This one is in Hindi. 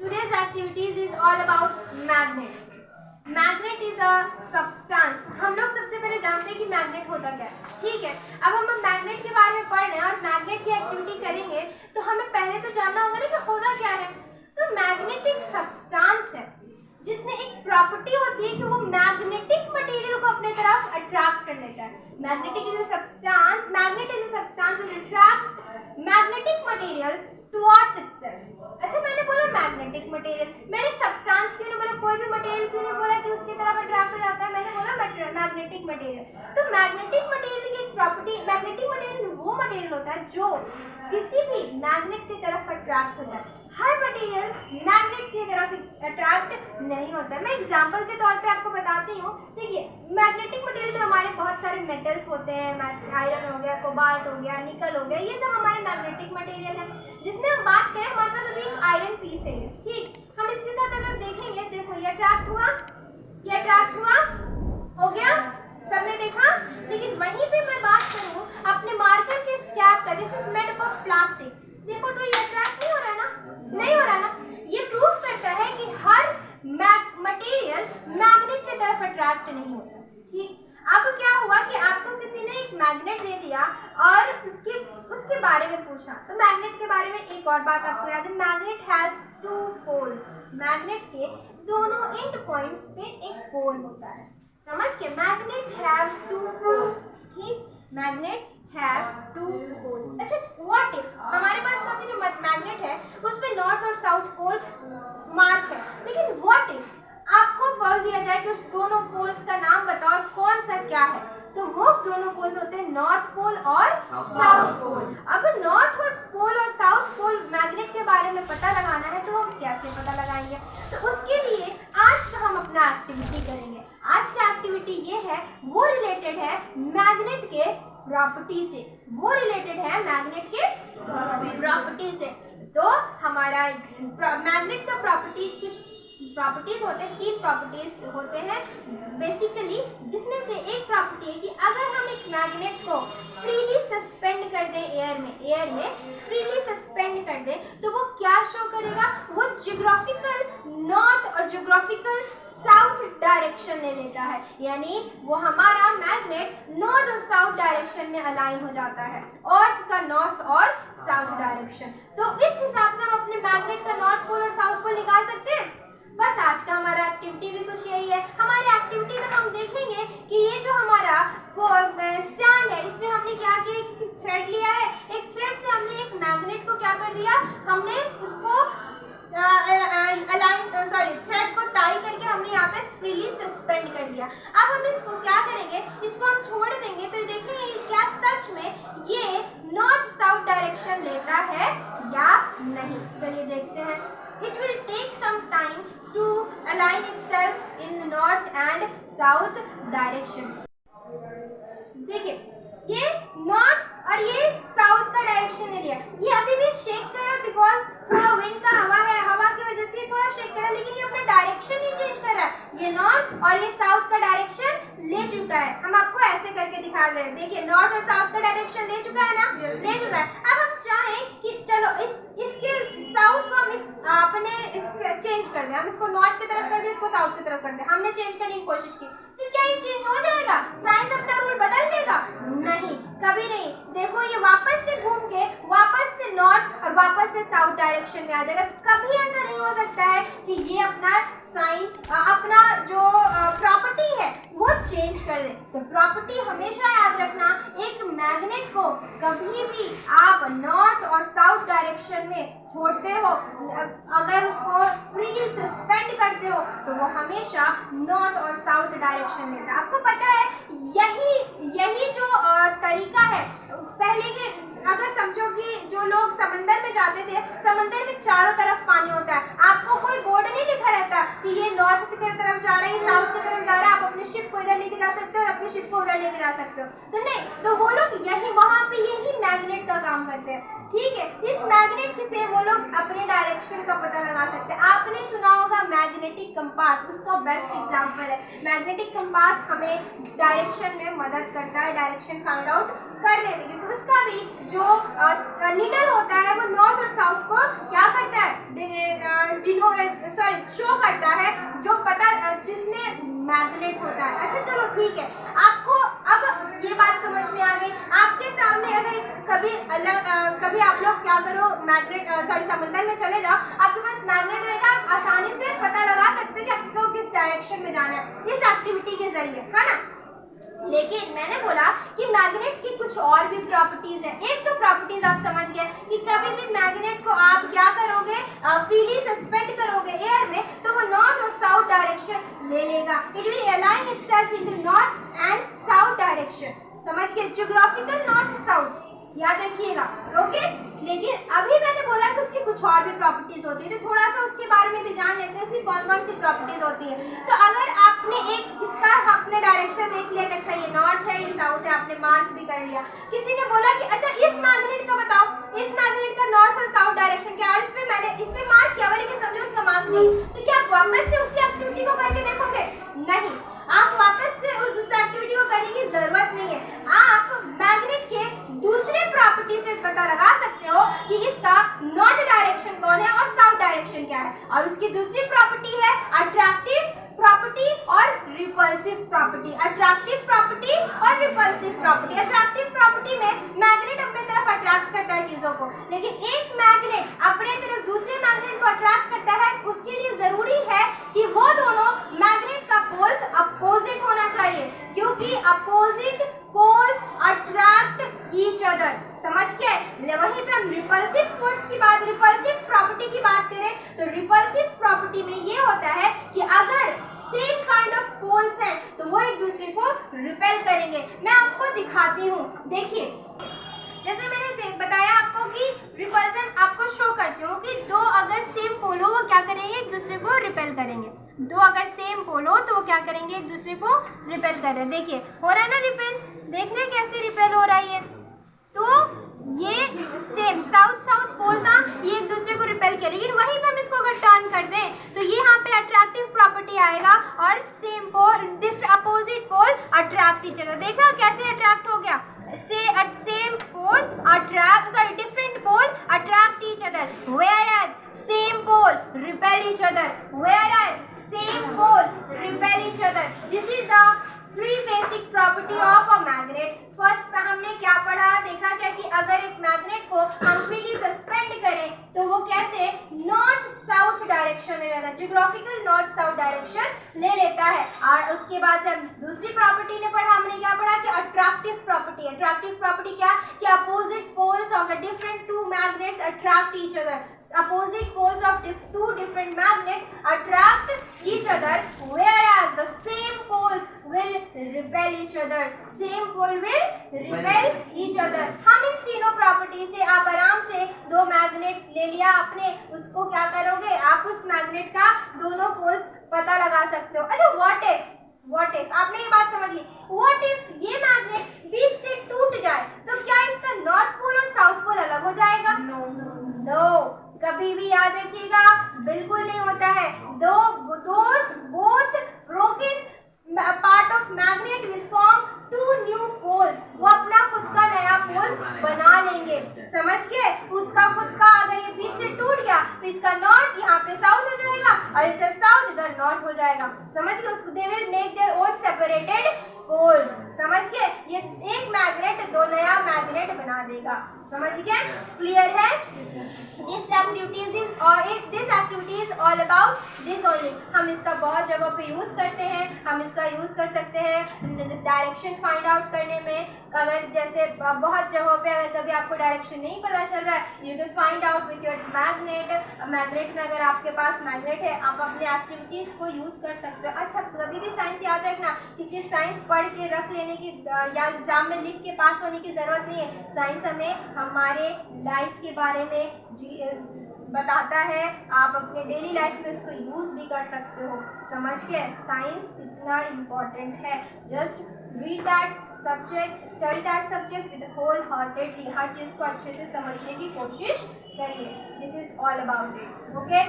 Today's activities is all about magnet. Magnet is a substance. हम लोग सबसे पहले जानते हैं कि मैग्नेट होता क्या है, ठीक है। अब हम मैग्नेट के बारे में पढ़ रहे हैं और मैग्नेट की एक्टिविटी करेंगे तो हमें पहले तो जानना होगा ना कि होता क्या है। तो मैग्नेट एक सब्सटेंस है जिसमें एक प्रॉपर्टी होती है कि वो मैग्नेटिक मटेरियल को अपने तरफ अट्रैक्ट कर लेता है। Magnetic is a substance, magnet is a substance which attract magnetic material towards itself. अच्छा, मैंने बोला मैग्नेटिक मटेरियल, मैंने सब्सटेंस क्यों नहीं बोला, कोई भी मटेरियल क्यों नहीं बोला कि उसकी तरफ अट्रैक्ट हो जाता है, मैंने बोला मैग्नेटिक मटेरियल। तो मैग्नेटिक मटेरियल की एक प्रॉपर्टी, मैग्नेटिक मटेरियल वो मटेरियल होता है जो किसी भी मैग्नेट की तरफ अट्रैक्ट हो जाए। हर मटेरियल मैग्नेट की तरफ अट्रैक्ट नहीं होता है। मैं एग्जांपल के तौर पे आपको बताती हूँ। देखिए, मैग्नेटिक मटेरियल में हमारे बहुत सारे मेटल्स होते हैं, आयरन हो गया, कोबाल्ट हो गया, निकल हो गया, ये सब हमारे मैग्नेटिक मटेरियल है। जिसमें हम बात करें, हमारे पास अभी एक आयरन पीस है, ठीक। हम इसके साथ अगर देखेंगे, देखो ये अट्रैक्ट हुआ, ये अट्रैक्ट हुआ, हो गया, सबने देखा। लेकिन वहीं पे मैं बात करूँ अपने मार्कर के स्कैप का, this is made up of plastic, देखो तो ये अट्रैक्ट नहीं हो रहा है ना, नहीं हो रहा है ना। ये प्रूव करता है कि हर मटेरियल मैग्नेट की तरफ अट्रैक्ट नहीं होता, ठीक। अब क्या हुआ कि आपको किसी ने एक मैग्नेट दे दिया और उसके बारे में पूछा, तो मैग्नेट के बारे में एक और बात आपको याद है, magnet has two poles. Magnet के दोनों एंड पॉइंट्स पे एक पोल होता है, समझ के। मैग्नेट हैव टू पोल्स, ठीक, मैग्नेट हैव टू पोल्स। अच्छा, व्हाट इफ हमारे पास अभी जो मैग्नेट है उस पे नॉर्थ और साउथ पोल मार्क है, लेकिन व्हाट इफ आपको बोल दिया जाए कि उस दोनों पोल्स का नाम बताओ, कौन सा क्या है, तो वो दोनों पोल्स होते हैं नॉर्थ पोल और साउथ पोल। अब नॉर्थ पोल और साउथ पोल मैग्नेट के बारे में पता लगाना है तो हम कैसे पता लगाएंगे, तो उसके लिए आज हम अपना एक्टिविटी करेंगे। आज का एक्टिविटी ये है, वो रिलेटेड है मैग्नेट के प्रॉपर्टी से, वो रिलेटेड है मैग्नेट के प्रॉपर्टी से। तो हमारा मैग्नेट का प्रॉपर्टीज होते हैं, तीन प्रॉपर्टीज होते हैं बेसिकली, जिसमें से एक प्रॉपर्टी है कि अगर हम एक मैग्नेट को फ्रीली सस्पेंड कर दें एयर में फ्रीली सस्पेंड कर दें तो वो क्या शो करेगा, वो ज्योग्राफिकल नॉर्थ और ज्योग्राफिकल साउथ डायरेक्शन ले लेता है, यानी वो हमारा मैग्नेट नॉर्थ और साउथ डायरेक्शन में अलाइन हो जाता है, अर्थ का नॉर्थ और साउथ डायरेक्शन। तो इस हिसाब से हम अपने मैग्नेट का नॉर्थ पोल और साउथ पोल निकाल सकते हैं। बस आज का हमारा एक्टिविटी भी कुछ यही है। हमारी एक्टिविटी में हम देखेंगे कि ये जो हमारा स्टैंड है, इसमें हमने क्या किया, एक थ्रेड लिया है, एक थ्रेड से हमने एक मैग्नेट को क्या कर दिया, हमने उसको थ्रेड को टाई करके हमने यहाँ पे फ्रीली सस्पेंड कर दिया। अब हम इसको क्या करेंगे, इसको हम छोड़ देंगे तो देखेंगे क्या सच में ये नॉर्थ साउथ डायरेक्शन लेता है या नहीं। चलिए देखते हैं। It will take some time to align itself in north and south direction. देखिए, ये नॉर्थ और ये साउथ का डायरेक्शन ले लिया। ये अभी भी शेक कर रहा है बिकॉज थोड़ा विंड का हवा है, हवा की वजह से ये थोड़ा शेक कर रहा है, लेकिन ये अपना डायरेक्शन नहीं चेंज कर रहा है। ये नॉर्थ और ये साउथ का डायरेक्शन ले चुका है। हम आपको ऐसे करके दिखा रहे हैं, देखिए नॉर्थ और साउथ का डायरेक्शन ले चुका है ना, ले चुका है। अब हम चाहें कि चलो इसके साउथ को हम अपने चेंज कर दें, हम इसको नॉर्थ की तरफ कर दें, इसको साउथ की तरफ कर दें। हमने चेंज करने की कोशिश की, तो क्या ये चेंज हो जाएगा, साइंस अपना रूल बदल लेगा? नहीं, कभी नहीं। देखो ये वापस से घूम के वापस से नॉर्थ और वापस से साउथ डायरेक्शन में आ जाएगा। कभी ऐसा नहीं हो सकता है कि ये अपना साइन, अपना जो प्रॉपर्टी है वो चेंज कर दे। तो प्रॉपर्टी हमेशा याद रखना, एक मैग्नेट को कभी भी आप नॉर्थ और साउथ डायरेक्शन में छोड़ते हो, अगर उसको फ्रीली सस्पेंड करते हो तो वो हमेशा नॉर्थ और साउथ डायरेक्शन लेता है। आपको पता है यही जो तरीका है पहले के, अगर समझो कि जो लोग समंदर में जाते थे, समंदर में चारों तरफ पानी होता है, आपको कोई बोर्ड नहीं लिखा रहता कि ये नॉर्थ की तरफ जा रहा है, ये साउथ की तरफ जा रहा है, आप अपनी शिप को इधर लेके जा सकते हो और अपनी शिप को उधर लेके जा सकते हो। तो नहीं, तो वो लोग यही वहां पे यही मैग्नेट का काम करते हैं, ठीक है। इस मैग्नेट से वो लोग अपने डायरेक्शन का पता लगा सकते हैं। आपने सुना होगा मैग्नेटिक कंपास, उसका बेस्ट एग्जांपल है। मैग्नेटिक कंपास हमें डायरेक्शन में मदद करता है, डायरेक्शन फाइंड आउट करने में, क्योंकि उसका भी जो नीडल होता है वो नॉर्थ और साउथ को क्या करता है, शो करता है जो पता जिसमें मैग्नेट होता है। अच्छा चलो ठीक है, आपको अब ये बात समझ में आ गई। आपके सामने अगर कभी आप लोग क्या करो, मैग्नेट समंदर में चले जाओ, आपके पास मैग्नेट रहेगा, आप आसानी से पता लगा सकते हो कि आपको किस डायरेक्शन में जाना है इस एक्टिविटी के जरिए, है ना। लेकिन मैंने बोला कि मैग्नेट की कुछ और भी प्रॉपर्टीज है। एक तो प्रॉपर्टीज आप समझ गए कि कभी भी मैग्नेट को आप क्या करोगे, फ्रीली सस्पेंड करोगे एयर में, तो वो नॉर्थ और साउथ डायरेक्शन ले लेगा। It will align itself in the north and south direction. समझ गए, ज्योग्राफिकल नॉर्थ साउथ याद रखिएगा, ओके। लेकिन अभी मैंने बोला कि उसकी कुछ और भी प्रॉपर्टीज होती है, तो थोड़ा सा उसके बारे में भी जान लेते हैं, उसकी कौन कौन सी प्रॉपर्टीज होती है। तो अगर आपने एक इसका अपने डायरेक्शन देख लिया कि अच्छा ये नॉर्थ है, ये साउथ है, आपने मार्क भी कर लिया। किसी ने बोला कि अच्छा इस मैग्नेट का बताओ, इस मैग्नेट का नॉर्थ और साउथ डायरेक्शन क्या है, इस पे मार्क किया, लेकिन समझो उसका मार्क नहीं, तो क्या आप वापस से उसी एक्टिविटी को करके देखोगे? नहीं, आप वापस से उस एक्टिविटी को करने की जरूरत नहीं है। आप मैग्नेट के दूसरे प्रॉपर्टी से पता लगा सकते हो कि इसका नॉर्थ डायरेक्शन कौन है और साउथ डायरेक्शन क्या है। और उसकी दूसरी प्रॉपर्टी है अट्रैक्टिव प्रॉपर्टी और रिपल्सिव प्रॉपर्टी। अट्रैक्टिव प्रॉपर्टी और रिपल्सिव प्रॉपर्टी। अट्रैक्टिव प्रॉपर्टी में मैग्नेट अपने तरफ अट्रैक्ट करता है चीजों को, लेकिन एक मैग्नेट अपने तरफ दूसरे मैग्नेट को अट्रैक्ट करता है। उसके लिए जरूरी है कि वो दोनों मैग्नेट का पोल्स अपोजिट होना चाहिए, क्योंकि opposite poles attract each other. समझ गए? वहीं पे हम रिपल्सिव फोर्स की बात, रिपल्सिव प्रॉपर्टी की बात करें तो रिपल्सिव प्रॉपर्टी में ये होता है कि अगर सेम काइंड ऑफ पोल्स हैं तो वो एक दूसरे को रिपेल करेंगे। मैं आपको दिखाती हूँ, देखिए जैसे मैंने बताया आपको कि रिपल्सन आपको शो करती हूँ कि दो अगर सेम पोल हो वो क्या करेंगे, एक दूसरे को रिपेल करेंगे। दो अगर सेम पोल हो तो वो क्या करेंगे, एक दूसरे को रिपेल कर रहे हैं। देखिए हो रहा है ना रिपेल, देख रहे हैं कैसे रिपेल हो रहा है ये। तो ये सेम साउथ पोल था, ये एक दूसरे को रिपेल किया, लेकिन वहीं पे हम इसको अगर टर्न कर दें तो ये यहाँ पे अट्रैक्टिव प्रॉपर्टी आएगा और same pole opposite pole attract each other. देखा कैसे अट्रैक्ट हो गया, same pole attract, sorry different pole attract each other, whereas same pole repel each other, whereas same pole repel each other. This is the three basic property of a magnet. First हमने क्या पढ़ा, देखा क्या कि अगर एक मैग्नेट को हम फ्रीली सस्पेंड करें तो वो कैसे नॉर्थ साउथ डायरेक्शन ले लेता है, ज्योग्राफिकल नॉर्थ साउथ डायरेक्शन ले लेता है। और उसके बाद से हम दूसरी प्रॉपर्टी ने पढ़ा, हमने क्या पढ़ा कि अट्रैक्टिव प्रॉपर्टी। अट्रैक्टिव प्रॉपर्टी क्या कि opposite poles of the different two magnets attract each other. Opposite poles of two different magnets attract each other, whereas the same poles will repel each other. Same pole will repel each other. हम इन तीनों प्रॉपर्टी से आप आराम से दो मैग्नेट ले लिया आपने, उसको क्या करोगे, आप उस मैग्नेट का दोनों पोल्स पता लगा सकते हो। अच्छा व्हाट इफ आपने ये बात समझ ली, व्हाट इफ ये मैग्नेट बीच से टूट जाए तो क्या इसका नॉर्थ पोल और साउथ पोल अलग हो जाएगा? नो, कभी भी याद रखिएगा, बिल्कुल नहीं होता है। Both broken part of magnet will form two new poles. वो अपना खुद का नया पोल्स बना लेंगे। समझ गए? उसका खुद का अगर ये बीच से टूट गया तो इसका नॉर्थ यहाँ पे साउथ हो जाएगा और इसका साउथ इधर नॉर्थ हो जाएगा। समझ गए? उसको they will make their own separated poles. समझ गए? ये एक मैग्नेट दो नया मैग्नेट बना देगा। समझ गए? क्लियर है? This activity is all about this only. हम इसका बहुत जगह पे यूज करते हैं। हम इसका यूज कर सकते हैं डायरेक्शन फाइंड आउट करने में। अगर जैसे बहुत जगहों पे अगर कभी आपको डायरेक्शन नहीं पता चल रहा है, you can find out with your magnet में अगर आपके पास मैग्नेट है, आप अपने एक्टिविटीज को यूज कर सकते हो। अच्छा, कभी भी साइंस याद रखना कि सिर्फ साइंस पढ़ के रख लेने की या एग्जाम में लिख के पास होने की जरूरत नहीं है। साइंस हमें हमारे लाइफ के बारे में बताता है, आप अपने डेली लाइफ में उसको यूज भी कर सकते हो। समझ गए? साइंस इतना इम्पोर्टेंट है। Just read that subject, study that subject with whole heartedly. हर चीज़ को अच्छे से समझने की कोशिश करिए। This is all about it. Okay.